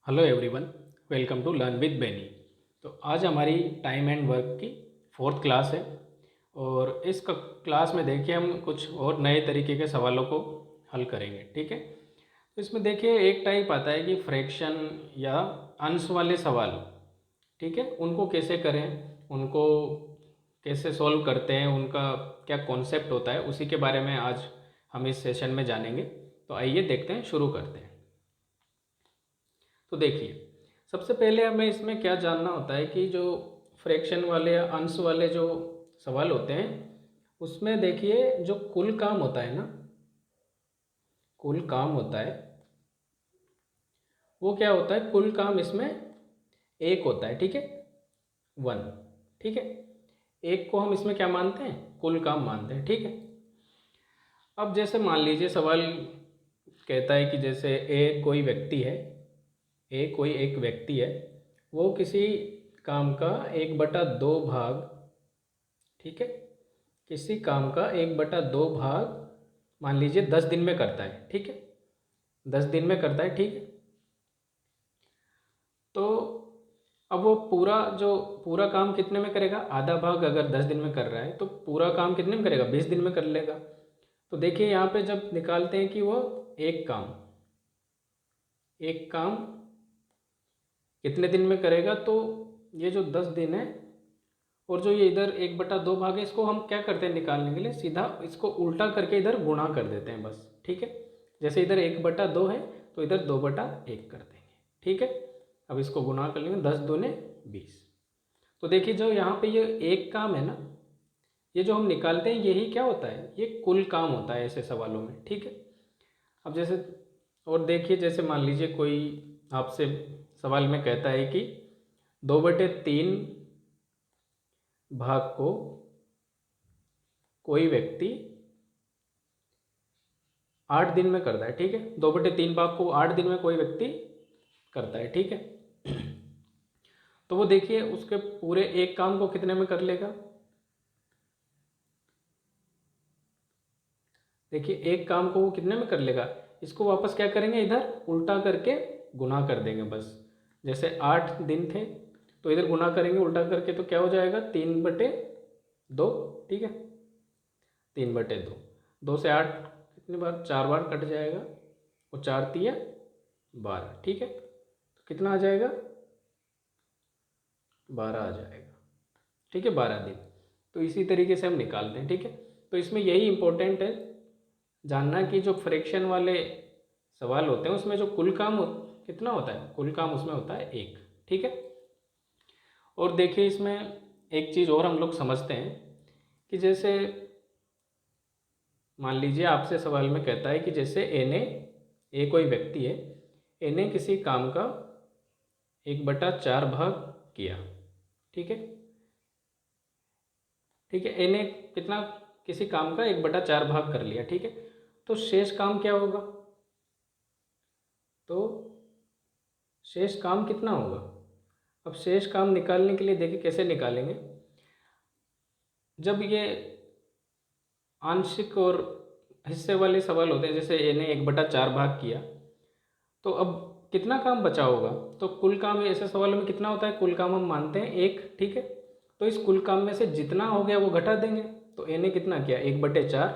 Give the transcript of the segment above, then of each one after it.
Hello everyone, welcome to learn with Benny. तो आज हमारी टाइम एंड वर्क की फोर्थ क्लास है और इस क्लास में देखिए हम कुछ और नए तरीके के सवालों को हल करेंगे। ठीक है, तो इसमें देखिए एक टाइप आता है कि फ्रैक्शन या अंश वाले सवाल। ठीक है, उनको कैसे करें, उनको कैसे सॉल्व करते हैं, उनका क्या कॉन्सेप्ट होता है, उसी के बारे में आज हम इस सेशन में जानेंगे। तो आइए देखते हैं, शुरू करते हैं। तो देखिए, सबसे पहले हमें इसमें क्या जानना होता है कि जो फ्रैक्शन वाले या अंश वाले जो सवाल होते हैं उसमें देखिए जो कुल काम होता है ना, कुल काम होता है वो क्या होता है, कुल काम इसमें एक होता है। ठीक है, वन। ठीक है, एक को हम इसमें क्या मानते हैं, कुल काम मानते हैं। ठीक है, अब जैसे मान लीजिए सवाल कहता है कि जैसे ए कोई व्यक्ति है, ए कोई एक व्यक्ति है, वो किसी काम का 1/2 भाग, ठीक है, किसी काम का 1/2 भाग मान लीजिए 10 दिन में करता है। ठीक है, 10 दिन में करता है। ठीक है, तो अब वो पूरा काम कितने में करेगा, आधा भाग अगर 10 दिन में कर रहा है तो पूरा काम कितने में करेगा, 20 दिन में कर लेगा। तो देखिए यहाँ पे जब निकालते हैं कि वो एक काम कितने दिन में करेगा, तो ये जो 10 दिन है और जो ये इधर 1/2 भाग है, इसको हम क्या करते हैं निकालने के लिए, सीधा इसको उल्टा करके इधर गुणा कर देते हैं बस। ठीक है, जैसे इधर 1/2 है तो इधर 2/1 कर देंगे। ठीक है, अब इसको गुणा कर लेंगे, 10 दूने 20। तो देखिए जो यहाँ पे ये एक काम है ना, ये जो हम निकालते हैं यही क्या होता है, ये कुल काम होता है ऐसे सवालों में। ठीक है, अब जैसे और देखिए, जैसे मान लीजिए कोई आपसे सवाल में कहता है कि 2/3 भाग को कोई व्यक्ति 8 दिन में करता है। ठीक है, 2/3 भाग को 8 दिन में कोई व्यक्ति करता है। ठीक है, तो वो देखिए उसके पूरे एक काम को कितने में कर लेगा, देखिए एक काम को वो कितने में कर लेगा, इसको वापस क्या करेंगे, इधर उल्टा करके गुना कर देंगे बस। जैसे 8 दिन थे तो इधर गुना करेंगे उल्टा करके, तो क्या हो जाएगा, 3/2। ठीक है, 3/2, 2 से 8 कितनी बार, 4 बार कट जाएगा, और 4×3 = 12। ठीक है, तो कितना आ जाएगा, 12 आ जाएगा। ठीक है, 12 दिन। तो इसी तरीके से हम निकालते हैं। ठीक है, तो इसमें यही इम्पोर्टेंट है जानना कि जो फ्रैक्शन वाले सवाल होते हैं उसमें जो कुल काम कितना होता है, कुल काम उसमें होता है एक। ठीक है, और देखिए इसमें एक चीज़ और हम लोग समझते हैं कि जैसे मान लीजिए आपसे सवाल में कहता है कि जैसे ए कोई व्यक्ति है, ए ने किसी काम का 1/4 भाग किया। ठीक है, ठीक है, ए ने कितना, किसी काम का 1/4 भाग कर लिया। ठीक है, तो शेष काम क्या होगा, तो शेष काम कितना होगा। अब शेष काम निकालने के लिए देखिए कैसे निकालेंगे, जब ये आंशिक और हिस्से वाले सवाल होते हैं, जैसे ए ने 1/4 भाग किया, तो अब कितना काम बचा होगा, तो कुल काम ऐसे सवालों में कितना होता है, कुल काम हम मानते हैं एक। ठीक है, तो इस कुल काम में से जितना हो गया वो घटा देंगे। तो ए ने कितना किया, 1/4,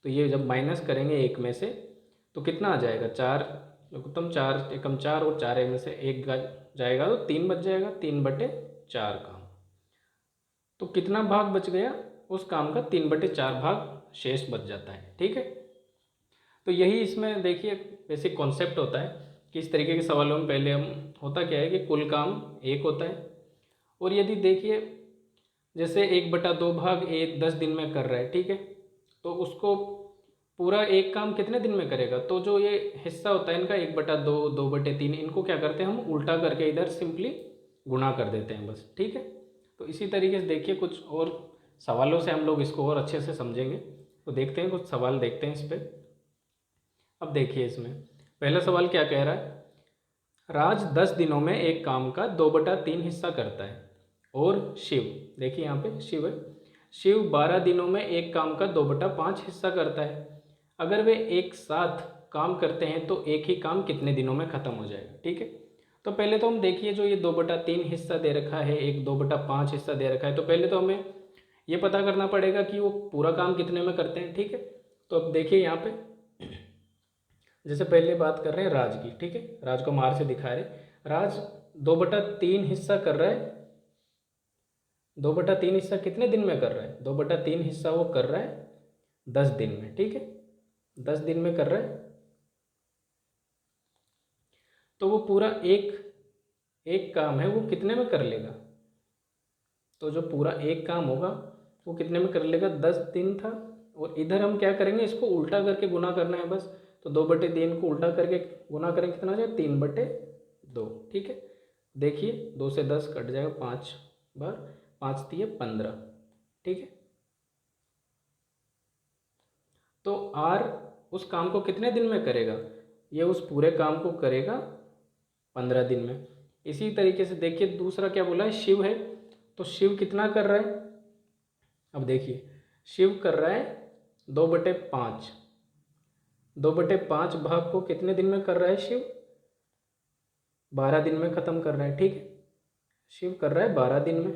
तो ये जब माइनस करेंगे एक में से तो कितना आ जाएगा, 4, लघुत्तम 4 एकम 4, और 4 में से एक जाएगा तो 3 बच जाएगा, 3/4 काम। तो कितना भाग बच गया, उस काम का 3/4 भाग शेष बच जाता है। ठीक है, तो यही इसमें देखिए बेसिक कॉन्सेप्ट होता है कि इस तरीके के सवालों में पहले हम होता क्या है कि कुल काम एक होता है, और यदि देखिए जैसे 1/2 भाग एक 10 दिन में कर रहा है। ठीक है, तो उसको पूरा एक काम कितने दिन में करेगा, तो जो ये हिस्सा होता है इनका 1/2 2/3, इनको क्या करते हैं हम उल्टा करके इधर सिंपली गुणा कर देते हैं बस। ठीक है, तो इसी तरीके से देखिए कुछ और सवालों से हम लोग इसको और अच्छे से समझेंगे। तो देखते हैं, कुछ सवाल देखते हैं इस पर। अब देखिए इसमें पहला सवाल क्या कह रहा है, राज 10 दिनों में एक काम का 2/3 हिस्सा करता है, और शिव, देखिए यहाँ पे शिव है, शिव 12 दिनों में एक काम का 2/5 हिस्सा करता है। अगर वे एक साथ काम करते हैं तो एक ही काम कितने दिनों में ख़त्म हो जाएगा। ठीक है, तो पहले तो हम देखिए जो ये 2/3 हिस्सा दे रखा है, एक 2/5 हिस्सा दे रखा है, तो पहले तो हमें ये पता करना पड़ेगा कि वो पूरा काम कितने में करते हैं, ठीक है। तो अब देखिए यहाँ पे जैसे पहले बात कर रहे हैं राज की, ठीक है, राज को मार से दिखा रहे, राज 2/3 हिस्सा कर रहा है। 2/3 हिस्सा कितने दिन में कर रहा है? 2/3 हिस्सा वो कर रहा है 10 दिन में, ठीक है, 10 दिन में कर रहा है। तो वो पूरा एक एक काम है वो कितने में कर लेगा? तो जो पूरा एक काम होगा वो कितने में कर लेगा? 10 दिन था, और इधर हम क्या करेंगे, इसको उल्टा करके गुना करना है बस। तो 2/3 को उल्टा करके गुना करेंगे, कितना आ जाएगा? 3/2, ठीक है। देखिए 2 से 10 कट जाएगा 5 बार, 5 तिये 15, ठीक है। तो आर उस काम को कितने दिन में करेगा? ये उस पूरे काम को करेगा 15 दिन में। इसी तरीके से देखिए दूसरा क्या बोला है, शिव है, तो शिव कितना कर रहा है? अब देखिए शिव कर रहा है 2/5, 2/5 भाग को कितने दिन में कर रहा है शिव? 12 दिन में ख़त्म कर रहा है, ठीक है। शिव कर रहा है 12 दिन में।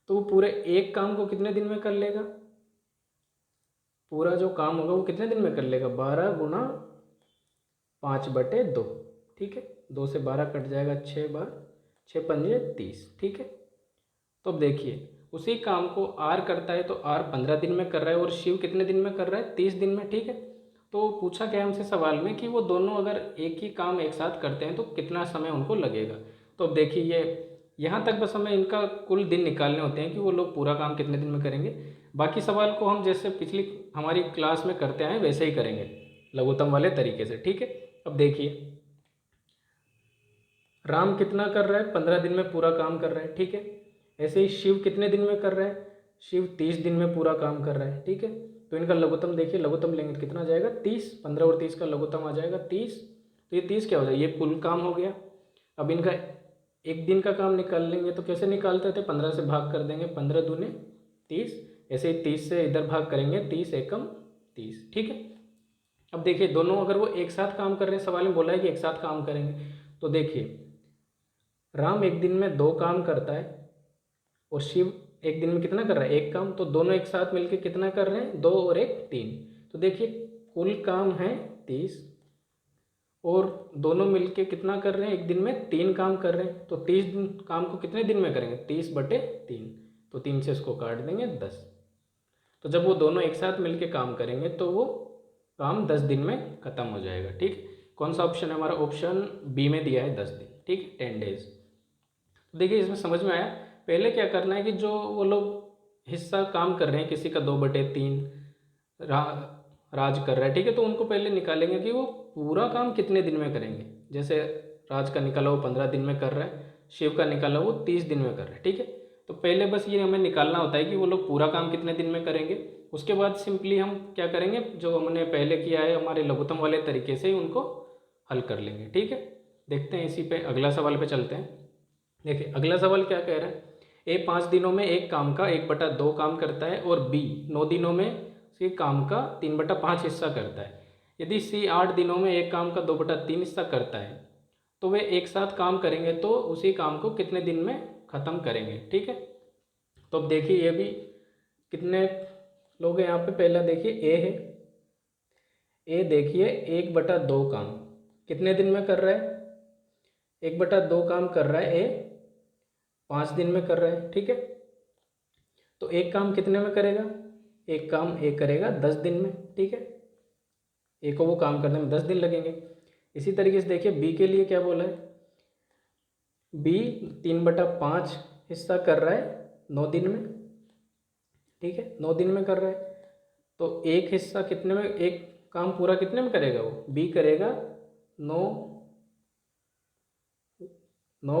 तो वो पूरे एक काम को कितने दिन में कर लेगा? पूरा जो काम होगा वो कितने दिन में कर लेगा? 12 गुना 5/2, ठीक है। 2 से 12 कट जाएगा, 6 बार 6 पंजे 30, ठीक है। तो अब देखिए उसी काम को आर करता है, तो आर 15 दिन में कर रहा है और शिव कितने दिन में कर रहा है? 30 दिन में, ठीक है। तो पूछा गया हमसे सवाल में कि वो दोनों अगर एक ही काम एक साथ करते हैं तो कितना समय उनको लगेगा। तो अब देखिए ये यहाँ तक बस हमें इनका कुल दिन निकालने होते हैं कि वो लोग पूरा काम कितने दिन में करेंगे। बाकी सवाल को हम जैसे पिछली हमारी क्लास में करते आए वैसे ही करेंगे, लघुत्तम वाले तरीके से, ठीक है। अब देखिए राम कितना कर रहा है? 15 दिन में पूरा काम कर रहा है, ठीक है। ऐसे ही शिव कितने दिन में कर रहा है? शिव 30 दिन में पूरा काम कर रहा है, ठीक है। तो इनका लघुत्तम देखिए, लघुत्तम लेंगे तो कितना आ जाएगा? 30, 15 और 30 का लघुत्तम आ जाएगा 30। तो ये 30 क्या हो जाएगा? ये कुल काम हो गया। अब इनका एक दिन का काम निकाल लेंगे, तो कैसे निकालते थे? 15 से भाग कर देंगे, 15 दूने 30। ऐसे ही 30 से इधर भाग करेंगे, 30 एकम 30, ठीक है। अब देखिए दोनों अगर वो एक साथ काम कर रहे हैं, सवाल में बोला है कि एक साथ काम करेंगे, तो देखिए राम एक दिन में 2 काम करता है और शिव एक दिन में कितना कर रहा है? एक काम। तो दोनों एक साथ मिलकर कितना कर रहे हैं? 2 और 1 3। तो देखिए कुल काम है 30 और दोनों मिलके कितना कर रहे हैं? एक दिन में 3 काम कर रहे हैं। तो 30 दिन काम को कितने दिन में करेंगे? 30/3। तो 3 से इसको काट देंगे 10। तो जब वो दोनों एक साथ मिलके काम करेंगे तो वो काम 10 दिन में ख़त्म हो जाएगा, ठीक। कौन सा ऑप्शन है हमारा? ऑप्शन बी में दिया है 10 दिन, ठीक, 10 डेज। तो देखिए इसमें समझ में आया। पहले क्या करना है कि जो वो लोग हिस्सा काम कर रहे हैं, किसी का 2/3 रा, राज कर रहा है, ठीक है, तो उनको पहले निकालेंगे कि वो पूरा काम कितने दिन में करेंगे। जैसे राज का निकाला वो 15 दिन में कर रहा है, शिव का निकाला वो 30 दिन में कर रहा है, ठीक है। तो पहले बस ये हमें निकालना होता है कि वो लोग पूरा काम कितने दिन में करेंगे। उसके बाद सिंपली हम क्या करेंगे, जो हमने पहले किया है हमारे लघुत्तम वाले तरीके से ही उनको हल कर लेंगे, ठीक है। देखते हैं इसी पे अगला सवाल पे चलते हैं। देखिए अगला सवाल क्या कह रहा है, ए 5 दिनों में एक काम का 1/2 काम करता है और बी 9 दिनों में सी काम का 3/5 हिस्सा करता है। यदि सी 8 दिनों में एक काम का 2/3 हिस्सा करता है तो वे एक साथ काम करेंगे तो उसी काम को कितने दिन में ख़त्म करेंगे, ठीक है। तो अब देखिए ये भी कितने लोग हैं यहाँ पे। पहला देखिए ए है, ए देखिए 1/2 काम कितने दिन में कर रहा है? 1/2 काम कर रहा है ए 5 दिन में कर रहा है, ठीक है। तो एक काम कितने में करेगा? एक काम ए करेगा 10 दिन में, ठीक है। ए को वो काम करने में 10 दिन लगेंगे। इसी तरीके से देखिए बी के लिए क्या बोला है, बी 3/5 हिस्सा कर रहा है 9 दिन में, ठीक है, 9 दिन में कर रहा है। तो एक हिस्सा कितने में, एक काम पूरा कितने में करेगा? वो बी करेगा 9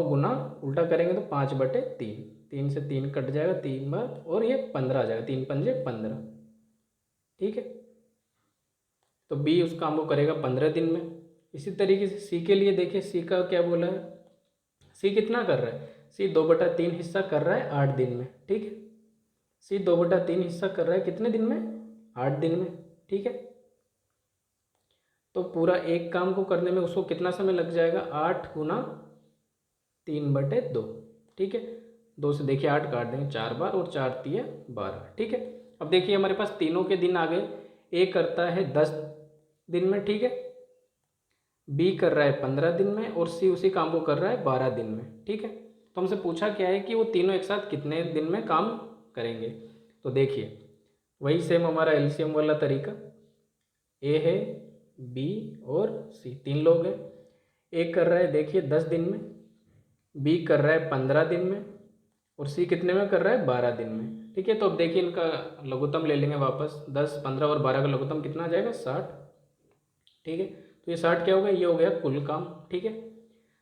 गुना उल्टा करेंगे तो 5/3, 3 से 3 कट जाएगा 3 बार और ये 15 आ जाएगा, 3 पंजे 15, ठीक है। तो बी उस काम को करेगा 15 दिन में। इसी तरीके से सी के लिए देखिए, सी का क्या बोला है, सी कितना कर रहा है? सी 2/3 हिस्सा कर रहा है 8 दिन में, ठीक है। सी 2/3 हिस्सा कर रहा है कितने दिन में? 8 दिन में, ठीक है। तो पूरा एक काम को करने में उसको कितना समय लग जाएगा, 8 गुना 3/2, ठीक है। 2 से देखिए 8 काट देंगे 4 बार, और 4 तिया 12, ठीक है। अब देखिए हमारे पास तीनों के दिन आ गए। ए करता है 10 दिन में, ठीक है। बी कर रहा है 15 दिन में, और सी उसी काम को कर रहा है 12 दिन में, ठीक है। तो हमसे पूछा क्या है कि वो तीनों एक साथ कितने दिन में काम करेंगे। तो देखिए वही सेम हमारा एलसीएम वाला तरीका, ए है, बी और सी, 3 लोग हैं। ए कर रहा है देखिए 10 दिन में, बी कर रहा है 15 दिन में, और सी कितने में कर रहा है, 12 दिन में, ठीक है। तो अब देखिए इनका लघुत्तम ले लेंगे वापस, 10, 15 और 12 का लघुत्तम कितना आ जाएगा, 60, ठीक है। तो ये 60 क्या होगा, ये हो गया कुल काम, ठीक है।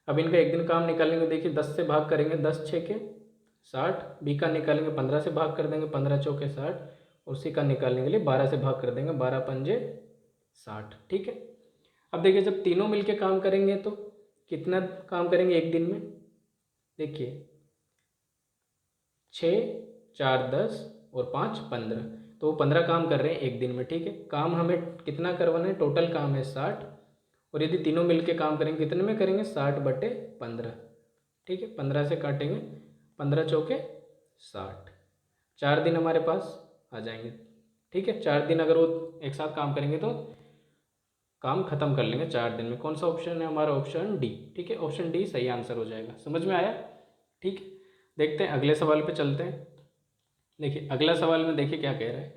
अब इनका एक दिन काम निकालेंगे, देखिए 10 से भाग करेंगे, 10 6 के 60, बी का निकालेंगे 15 से भाग कर देंगे, 15 चौके 60, और सी का निकालने के लिए 12 से भाग कर देंगे, 12 पंजे 60, ठीक है। अब देखिए जब तीनों मिलके काम करेंगे तो कितना काम करेंगे एक दिन में, देखिए 6 4 10 और 5 15, तो वो 15 काम कर रहे हैं एक दिन में, ठीक है। काम हमें कितना करवाना है, टोटल काम है 60, और यदि तीनों मिलके काम करेंगे कितने में करेंगे, 60/15, ठीक है। 15 से काटेंगे, 15 चौके 60, 4 दिन हमारे पास आ जाएंगे, ठीक है। 4 दिन अगर वो एक साथ काम करेंगे तो काम खत्म कर लेंगे 4 दिन में। कौन सा ऑप्शन है हमारा, ऑप्शन डी, ठीक है। ऑप्शन डी सही आंसर हो जाएगा। समझ में आया, ठीक है। देखते हैं अगले सवाल पे चलते हैं। देखिए अगला सवाल में देखिए क्या कह रहा है,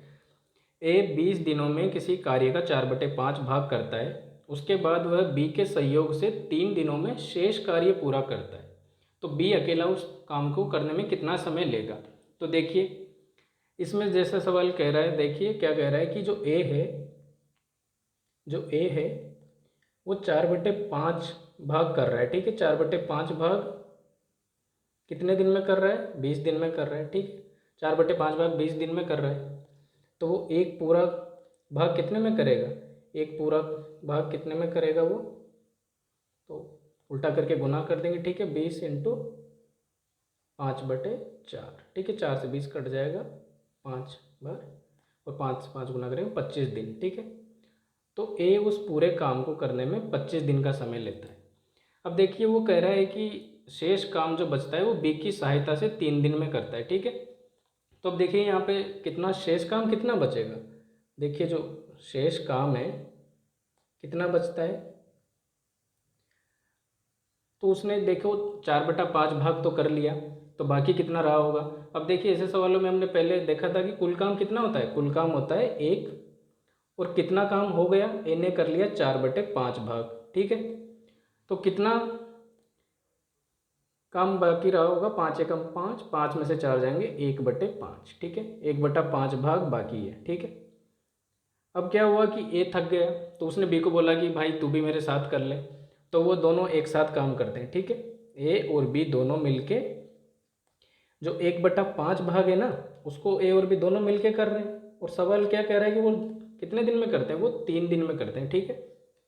ए 20 दिनों में किसी कार्य का 4/5 भाग करता है, उसके बाद वह बी के सहयोग से 3 दिनों में शेष कार्य पूरा करता है, तो बी अकेला उस काम को करने में कितना समय लेगा। तो देखिए इसमें जैसा सवाल कह रहा है, देखिए क्या कह रहा है कि जो ए है वो 4/5 भाग कर रहा है, ठीक है। 4/5 भाग कितने दिन में कर रहा है, 20 दिन में कर रहा है, ठीक है। 4/5 भाग 20 दिन में कर रहा है, तो वो एक पूरा भाग कितने में करेगा, एक पूरा भाग कितने में करेगा वो, तो उल्टा करके गुना कर देंगे, ठीक है। 20 × 5/4, ठीक है। 4 से 20 कट जाएगा 5 बार, और 5 से 5 गुना करेंगे 25 दिन, ठीक है। तो ए उस पूरे काम को करने में 25 दिन का समय लेता है। अब देखिए वो कह रहा है कि शेष काम जो बचता है वो बी की सहायता से 3 दिन में करता है, ठीक है। तो अब देखिए यहाँ पे कितना शेष काम कितना बचेगा, देखिए जो शेष काम है कितना बचता है, तो उसने देखो 4/5 भाग तो कर लिया, तो बाकी कितना रहा होगा। अब देखिए ऐसे सवालों में हमने पहले देखा था कि कुल काम कितना होता है, कुल काम होता है 1, और कितना काम हो गया, ए ने कर लिया 4/5 भाग, ठीक है। तो कितना काम बाकी रहा होगा, 5 एकम 5, 5 में से 4 जाएंगे 1/5, ठीक है। 1/5 भाग बाकी है, ठीक है। अब क्या हुआ कि ए थक गया, तो उसने बी को बोला कि भाई तू भी मेरे साथ कर ले, तो वो दोनों एक साथ काम करते हैं, ठीक है। ए और बी दोनों मिलके जो 1/5 भाग है ना, उसको ए और बी दोनों मिलके कर रहे हैं, और सवाल क्या कह रहा है कि वो कितने दिन में करते हैं, वो 3 दिन में करते हैं, ठीक है।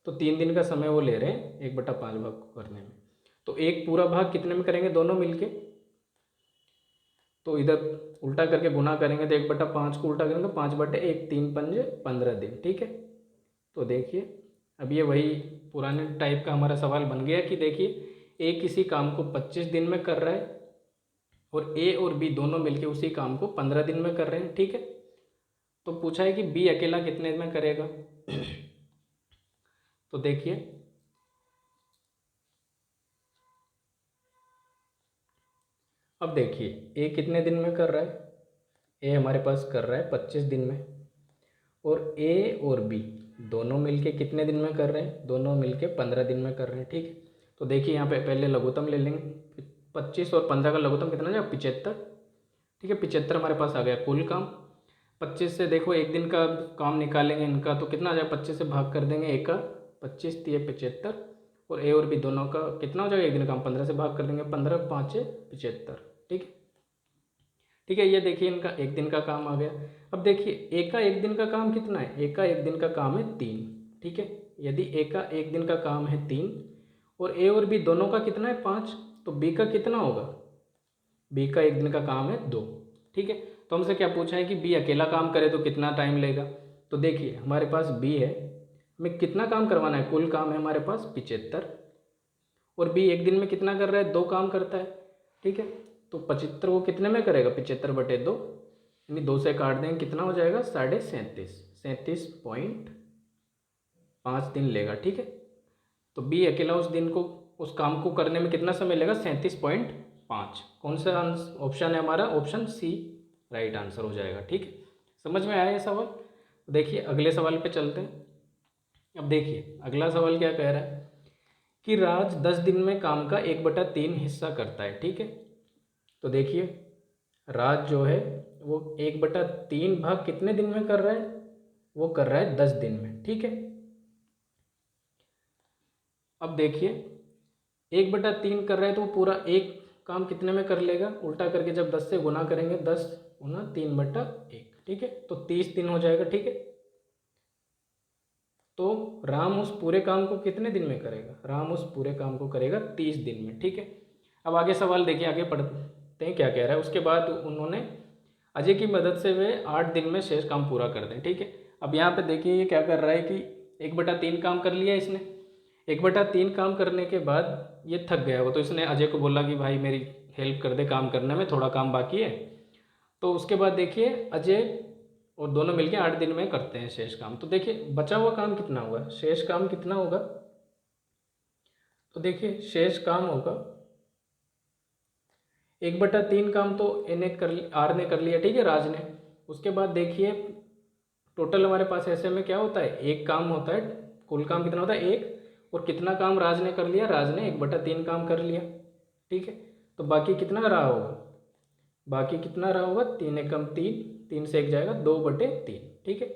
तो 3 दिन का समय वो ले रहे हैं 1/5 भाग को करने में। तो एक पूरा भाग कितने में करेंगे दोनों मिलके, तो इधर उल्टा करके गुना करेंगे, तो 1/5 को उल्टा करेंगे 5/1, 3 पंजे 15 दिन, ठीक है। तो देखिए अब ये वही पुराने टाइप का हमारा सवाल बन गया कि देखिए ए किसी काम को 25 दिन में कर रहा है, और ए और बी दोनों मिलके उसी काम को 15 दिन में कर रहे हैं, ठीक है। तो पूछा है कि बी अकेला कितने में करेगा। तो देखिए अब देखिए ए कितने दिन में कर रहा है, ए हमारे पास कर रहा है 25 दिन में, और ए और बी दोनों मिलके कितने दिन में कर रहे हैं, दोनों मिलके 15 दिन में कर रहे हैं, ठीक है। तो देखिए यहाँ पे पहले लघुत्तम ले लेंगे, 25 और 15 का लघुत्तम कितना जाएगा, 75, ठीक है। 75 हमारे पास आ गया कुल काम। 25 से देखो एक दिन का काम निकालेंगे इनका, तो कितना आ जाएगा, 25 से भाग कर देंगे एक का, 25 × 75, और ए और बी दोनों का कितना हो जाएगा एक दिन का काम, 15 से भाग कर देंगे, 15 5 75, ठीक है। ठीक है, ये देखिए इनका एक दिन का काम आ गया। अब देखिए ए का एक दिन का काम कितना है, ए का एक दिन का काम है 3, ठीक है। यदि ए का एक दिन का काम है 3 और ए और बी दोनों का कितना है 5, तो बी का कितना होगा, बी का एक दिन का काम है 2, ठीक है। तो हमसे क्या पूछा है कि बी अकेला काम करे तो कितना टाइम लेगा। तो देखिए हमारे पास बी है, हमें कितना काम करवाना है, कुल काम है हमारे पास 75, और बी एक दिन में कितना कर रहा है, 2 काम करता है, ठीक है। तो 75 वो कितने में करेगा, 75/2, यानी 2 से काट देंगे, कितना हो जाएगा 37.5, 37.5 दिन लेगा, ठीक है। तो बी अकेला उस दिन को, उस काम को करने में कितना समय लेगा, 37.5। कौन सा ऑप्शन है हमारा, ऑप्शन सी राइट आंसर हो जाएगा, ठीक है। समझ में आया ये सवाल। देखिए अगले सवाल पे चलते हैं। अब देखिए अगला सवाल क्या कह रहा है कि राज 10 दिन में काम का 1/3 हिस्सा करता है, ठीक है। तो देखिए राज जो है वो 1/3 भाग कितने दिन में कर रहा है, वो कर रहा है 10 दिन में, ठीक है। अब देखिए 1/3 कर रहा है तो वो पूरा एक काम कितने में कर लेगा, उल्टा करके जब 10 से गुना करेंगे, 10 गुना 3/1, ठीक है। तो 30 दिन हो जाएगा, ठीक है। तो राम उस पूरे काम को कितने दिन में करेगा, राम उस पूरे काम को करेगा 30 दिन में, ठीक है। अब आगे सवाल देखिए, आगे पढ़ते हैं क्या कह रहा है। उसके बाद उन्होंने अजय की मदद से वे 8 दिन में शेष काम पूरा कर दें, ठीक है। अब यहाँ पे देखिए ये क्या कर रहा है कि 1/3 काम कर लिया इसने, 1/3 काम करने के बाद ये थक गया वो, तो इसने अजय को बोला कि भाई मेरी हेल्प कर दे काम करने में, थोड़ा काम बाकी है। तो उसके बाद देखिए अजय और दोनों मिलके 8 दिन में करते हैं शेष काम। तो देखिए बचा हुआ काम कितना हुआ, शेष काम कितना होगा, तो देखिए शेष काम होगा 1/3 काम तो आर ने कर लिया, ठीक है, राज ने। उसके बाद देखिए टोटल हमारे पास ऐसे में क्या होता है, एक काम होता है, कुल काम कितना होता है 1, और कितना काम राज ने कर लिया, राज ने 1/3 काम कर लिया, ठीक है। तो बाकी कितना रहा होगा, बाकी कितना रहा होगा, 3 एकम 3, 3 से 1 जाएगा 2/3, ठीक है।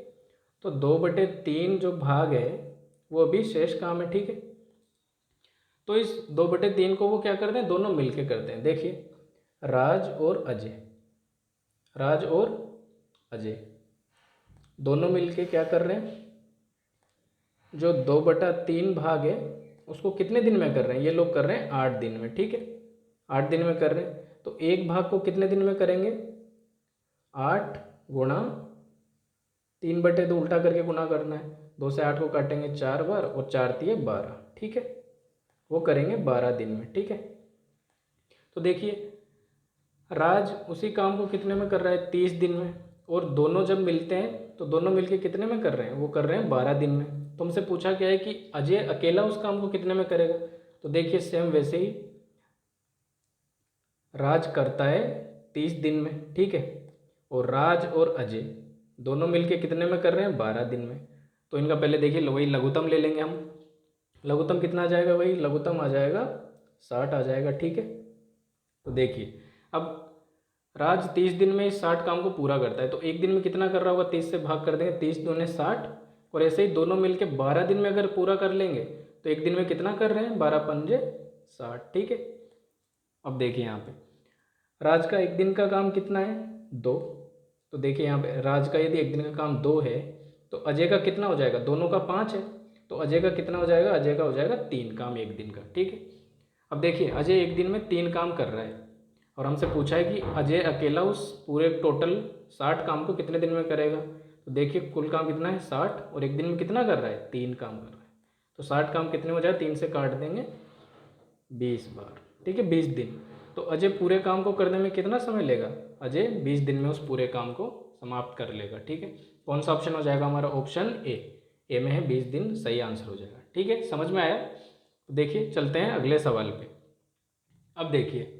तो 2/3 जो भाग है वो भी शेष काम है, ठीक है। तो इस 2/3 को वो क्या करते हैं, दोनों मिलके करते हैं। देखिए राज और अजय, राज और अजय दोनों मिलके क्या कर रहे हैं, जो 2/3 भाग है उसको कितने दिन में कर रहे हैं, ये लोग कर रहे हैं 8 दिन में, ठीक है, 8 दिन में कर रहे हैं। तो एक भाग को कितने दिन में करेंगे, 8 गुणा 3/2, उल्टा करके गुना करना है, 2 से 8 को काटेंगे 4 बार, और 4 तिये 12, ठीक है, वो करेंगे 12 दिन में, ठीक है। तो देखिए राज उसी काम को कितने में कर रहा है, 30 दिन में, और दोनों जब मिलते हैं तो दोनों मिलके कितने में कर रहे हैं, वो कर रहे हैं 12 दिन में। तुमसे पूछा क्या है कि अजय अकेला उस काम को कितने में करेगा, तो देखिए सेम वैसे ही राज करता है 30 दिन में, ठीक है, और राज और अजय दोनों मिलके कितने में कर रहे हैं, 12 दिन में। तो इनका पहले देखिए वही लघुत्तम ले लेंगे हम, लघुत्तम कितना आ जाएगा, वही लघुत्तम आ जाएगा 60 आ जाएगा, ठीक है। तो देखिए अब राज 30 दिन में इस 60 काम को पूरा करता है, तो एक दिन में कितना कर रहा होगा, 30 से भाग कर देंगे, 30 दूने 60, और ऐसे ही दोनों मिलके 12 दिन में अगर पूरा कर लेंगे तो एक दिन में कितना कर रहे हैं, 12 पंजे 60, ठीक है। अब देखिए यहाँ पे राज का एक दिन का काम कितना है, 2। तो देखिए यहाँ पे राज का यदि एक दिन का काम 2 है तो अजय का कितना हो जाएगा, दोनों का 5 है, तो अजय का कितना हो जाएगा, अजय का हो जाएगा 3 काम एक दिन का, ठीक है। अब देखिए अजय एक दिन में 3 काम कर रहा है, और हमसे पूछा है कि अजय अकेला उस पूरे टोटल 60 काम को कितने दिन में करेगा। तो देखिए कुल काम कितना है 60, और एक दिन में कितना कर रहा है, 3 काम कर रहा है। तो 60 काम कितने हो जाए, 3 से काट देंगे 20 बार, ठीक है, 20 दिन। तो अजय पूरे काम को करने में कितना समय लेगा, अजय 20 दिन में उस पूरे काम को समाप्त कर लेगा, ठीक है। कौन सा ऑप्शन हो जाएगा हमारा, ऑप्शन ए में है 20 दिन, सही आंसर हो जाएगा, ठीक है। समझ में आया। तो देखिए चलते हैं अगले सवाल पे। अब देखिए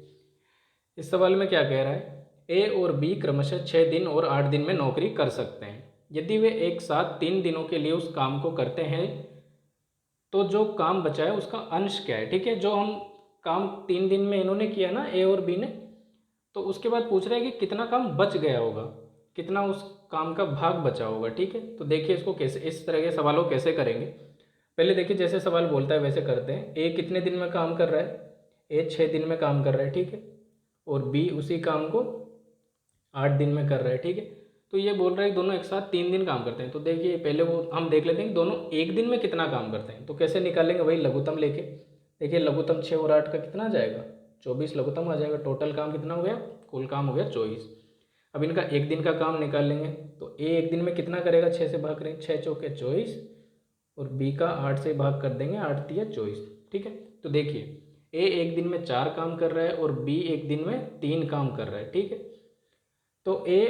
इस सवाल में क्या कह रहा है, ए और बी क्रमशः 6 दिन और 8 दिन में नौकरी कर सकते हैं। यदि वे एक साथ 3 दिनों के लिए उस काम को करते हैं तो जो काम बचा है उसका अंश क्या है, ठीक है। जो हम काम 3 दिन में इन्होंने किया ना, ए और बी ने, तो उसके बाद पूछ रहा है कि कितना काम बच गया होगा, कितना उस काम का भाग बचा होगा, ठीक है। तो देखिए इसको कैसे, इस तरह के सवालों को कैसे करेंगे। पहले देखिए जैसे सवाल बोलता है वैसे करते हैं। ए कितने दिन में काम कर रहा है, ए 6 दिन में काम कर रहा है, ठीक है, और बी उसी काम को 8 दिन में कर रहा है, ठीक है। तो ये बोल रहा है कि दोनों एक साथ 3 दिन काम करते हैं। तो देखिए पहले वो हम देख लेते हैं कि दोनों एक दिन में कितना काम करते हैं। तो कैसे निकालेंगे, वही लघुत्तम लेके। देखिए लघुत्तम 6 और 8 का कितना आ जाएगा, 24 लघुत्तम आ जाएगा। टोटल काम कितना हो गया, कुल काम हो गया 24। अब इनका एक दिन का काम निकाल लेंगे। तो ए एक दिन में कितना करेगा, 6 से भाग करेंगे, 6 चौके 24, और बी का 8 से भाग कर देंगे, 8 तिया 24। ठीक है, तो देखिए ए एक दिन में 4 काम कर रहा है और बी एक दिन में 3 काम कर रहा है। ठीक है, तो ए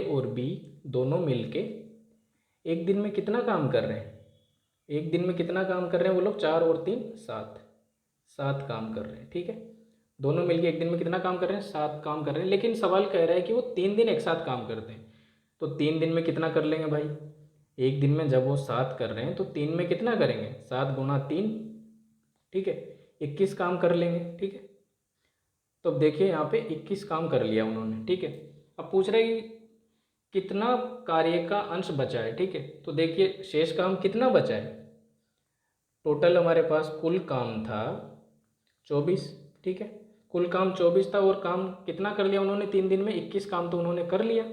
और बी दोनों मिलके एक दिन में कितना काम कर रहे हैं? एक दिन में कितना काम कर रहे हैं वो लोग? 4 और 3 7, 7 काम कर रहे हैं। ठीक है, दोनों मिलके एक दिन में कितना काम कर रहे हैं? 7 काम कर रहे हैं। लेकिन सवाल कह रहा है कि वो 3 दिन एक साथ काम करते हैं, तो 3 दिन में कितना कर लेंगे भाई? एक दिन में जब वो 7 कर रहे हैं तो 3 में कितना करेंगे? 7 गुना 3, ठीक है, 21 काम कर लेंगे। ठीक है, तो अब देखिए यहाँ पे 21 काम कर लिया उन्होंने। ठीक है, अब पूछ रहे हैं कि कितना कार्य का अंश बचा है। ठीक है, तो देखिए शेष काम कितना बचा है? टोटल हमारे पास कुल काम था 24। ठीक है, कुल काम 24 था और काम कितना कर लिया उन्होंने 3 दिन में? 21 काम तो उन्होंने कर लिया,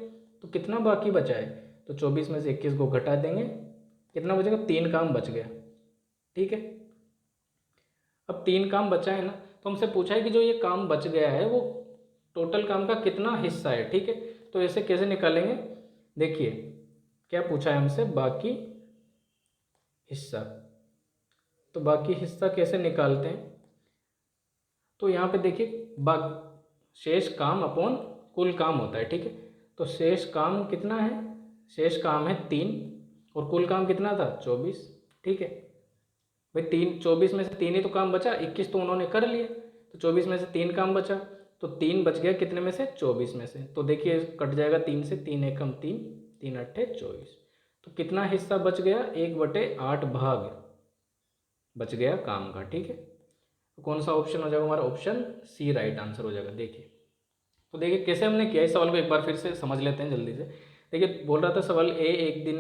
तो कितना बाकी बचा है? तो 24 में से 21 को घटा देंगे, कितना बचेगा? 3 काम बच गया। ठीक है, अब 3 काम बचा है ना, तो हमसे पूछा है कि जो ये काम बच गया है वो टोटल काम का कितना हिस्सा है। ठीक है, तो ऐसे कैसे निकालेंगे? देखिए क्या पूछा है हमसे? बाकी हिस्सा। तो बाकी हिस्सा कैसे निकालते हैं? तो यहाँ पे देखिए शेष काम अपॉन कुल काम होता है। ठीक है, तो शेष काम कितना है? शेष काम है 3 और कुल काम कितना था? 24। ठीक है भाई, 24 में से 3 ही तो काम बचा, 21 तो उन्होंने कर लिए, तो 24 में से 3 काम बचा, तो 3 बच गया कितने में से? 24 में से। तो देखिए कट जाएगा 3 से, 3 एकम 3, 3 अट्ठे 24। तो कितना हिस्सा बच गया? 1/8 भाग बच गया काम का। ठीक है, तो कौन सा ऑप्शन हो जाएगा हमारा? ऑप्शन सी राइट आंसर हो जाएगा। देखिए, तो देखिए कैसे हमने किया इस सवाल को एक बार फिर से समझ लेते हैं जल्दी से। देखिए बोल रहा था सवाल ए एक दिन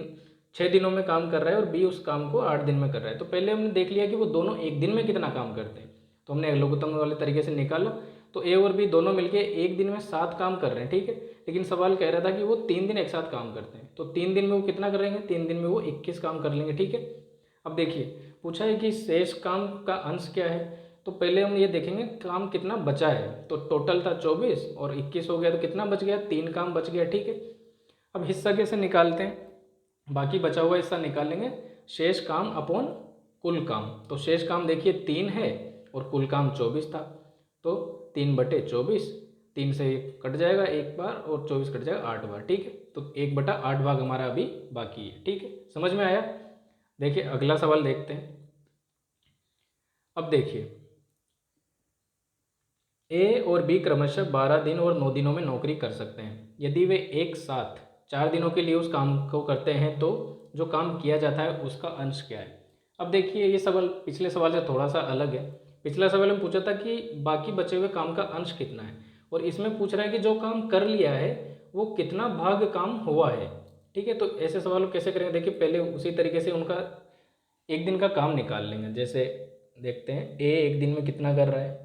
6 दिनों में काम कर रहा है और बी उस काम को 8 दिन में कर रहा है। तो पहले हमने देख लिया कि वो दोनों एक दिन में कितना काम करते हैं, तो हमने लघुत्तम वाले तरीके से निकाला। तो ए और बी दोनों मिलके एक दिन में 7 काम कर रहे हैं। ठीक है, लेकिन सवाल कह रहा था कि वो 3 दिन एक साथ काम करते हैं, तो 3 दिन में वो कितना करेंगे? 3 दिन में वो 21 काम कर लेंगे। ठीक है, अब देखिए पूछा है कि शेष काम का अंश क्या है, तो पहले हम ये देखेंगे काम कितना बचा है। तो टोटल था 24 और 21 हो गया, तो कितना बच गया? 3 काम बच गया। ठीक है, अब हिस्सा कैसे निकालते हैं? बाकी बचा हुआ हिस्सा निकालेंगे शेष काम अपॉन कुल काम। तो शेष काम देखिए 3 है और कुल काम 24 था, तो 3/24, 3 से 1 कट जाएगा एक बार और 24 कट जाएगा 8 बार। ठीक है, तो 1/8 भाग हमारा अभी बाकी है। ठीक है, समझ में आया? देखिए अगला सवाल देखते हैं। अब देखिए ए और बी क्रमशः 12 दिन और 9 दिनों में नौकरी कर सकते हैं। यदि वे एक साथ 4 दिनों के लिए उस काम को करते हैं तो जो काम किया जाता है उसका अंश क्या है? अब देखिए ये सवाल पिछले सवाल से थोड़ा सा अलग है। पिछला सवाल में पूछा था कि बाकी बचे हुए काम का अंश कितना है, और इसमें पूछ रहा है कि जो काम कर लिया है वो कितना भाग काम हुआ है। ठीक है, तो ऐसे सवाल कैसे करेंगे? देखिए पहले उसी तरीके से उनका एक दिन का काम निकाल लेंगे। जैसे देखते हैं ए एक दिन में कितना कर रहा है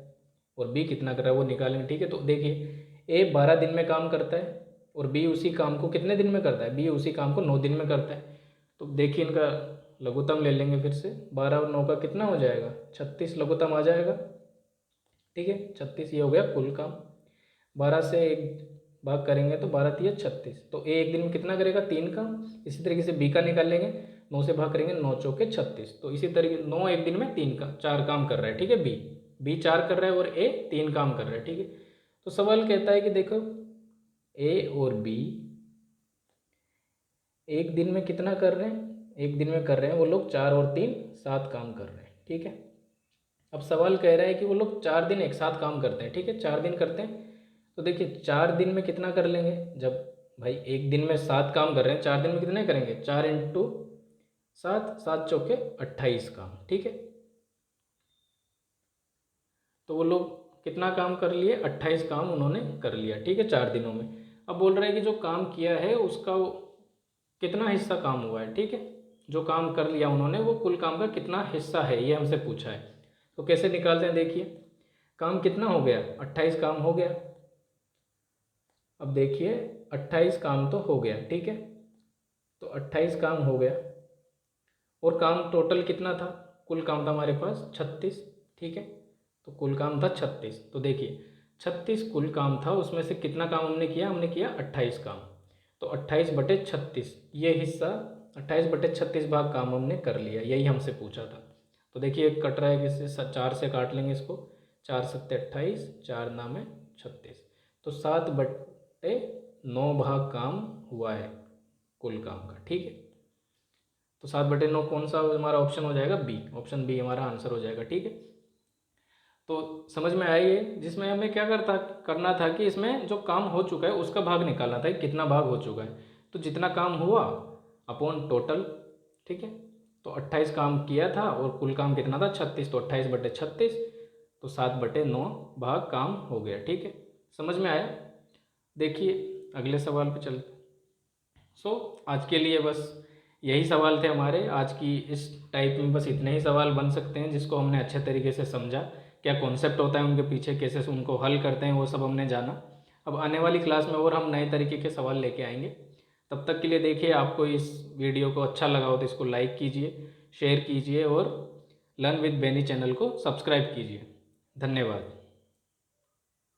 और बी कितना कर रहा है वो निकालेंगे। ठीक है, तो देखिए ए 12 दिन में काम करता है और बी उसी काम को कितने दिन में करता है? बी उसी काम को 9 दिन में करता है। तो देखिए इनका लघुत्तम ले लेंगे फिर से, 12 और 9 का कितना हो जाएगा? 36 लघुत्तम आ जाएगा। ठीक है, 36 ये हो गया कुल काम। 12 से एक भाग करेंगे तो 12 तिया 36, तो ए एक दिन में कितना करेगा? 3 काम। इसी तरीके से बी का निकाल लेंगे, 9 से भाग करेंगे, 9 चौके 36, तो इसी तरीके 9 एक दिन में 4 काम कर रहा है। ठीक है, बी 4 कर रहा है और ए 3 काम कर रहा है। ठीक है, तो सवाल कहता है कि देखो ए और बी एक दिन में कितना कर रहे हैं? एक दिन में कर रहे हैं वो लोग 4 और 3 7 काम कर रहे हैं। ठीक है, अब सवाल कह रहा है कि वो लोग 4 दिन एक साथ काम करते हैं। ठीक है, 4 दिन करते हैं, तो देखिए 4 दिन में कितना कर लेंगे? जब भाई एक दिन में 7 काम कर रहे हैं, 4 दिन में कितने करेंगे? 4 इंटू 7, 7 चौके 28 काम। ठीक है, तो वो लोग कितना काम कर लिए? 28 काम उन्होंने कर लिया। ठीक है, 4 दिनों में। अब बोल रहे हैं कि जो काम किया है उसका कितना हिस्सा काम हुआ है। ठीक है, जो काम कर लिया उन्होंने वो कुल काम का कितना हिस्सा है ये हमसे पूछा है। तो कैसे निकालते हैं? देखिए काम कितना हो गया? 28 काम हो गया। अब देखिए 28 काम तो हो गया। ठीक है, तो 28 काम हो गया और काम टोटल कितना था? कुल काम था हमारे पास 36। ठीक है, तो कुल काम था 36। तो देखिए 36 कुल काम था, उसमें से कितना काम हमने किया? हमने किया 28 काम, तो 28/36 ये हिस्सा 28/36 भाग काम हमने कर लिया, यही हमसे पूछा था। तो देखिए कट रहा है किससे, 4 से काट लेंगे इसको, 4 सत्ते 28, 4 नामे 36, तो 7/9 भाग काम हुआ है कुल काम का, ठीक है। तो 7/9 कौन सा हमारा ऑप्शन हो जाएगा, बी, ऑप्शन बी हमारा आंसर हो जाएगा, ठीक है। तो समझ में आया ये, जिसमें हमें क्या करना था कि इसमें जो काम हो चुका है उसका भाग निकालना था कि कितना भाग हो चुका है, तो जितना काम हुआ अपॉन टोटल, ठीक है। तो 28 काम किया था और कुल काम कितना था 36, तो 28/36, तो 7/9 भाग काम हो गया, ठीक है। समझ में आया। देखिए अगले सवाल पे चलते। आज के लिए बस यही सवाल थे हमारे आज की इस टाइप में, बस इतने ही सवाल बन सकते हैं जिसको हमने अच्छे तरीके से समझा, क्या कॉन्सेप्ट होता है उनके पीछे, कैसे से उनको हल करते हैं, वो सब हमने जाना। अब आने वाली क्लास में और हम नए तरीके के सवाल लेके आएंगे। तब तक के लिए देखिए, आपको इस वीडियो को अच्छा लगा हो तो इसको लाइक कीजिए, शेयर कीजिए और लर्न विद बेनी चैनल को सब्सक्राइब कीजिए। धन्यवाद।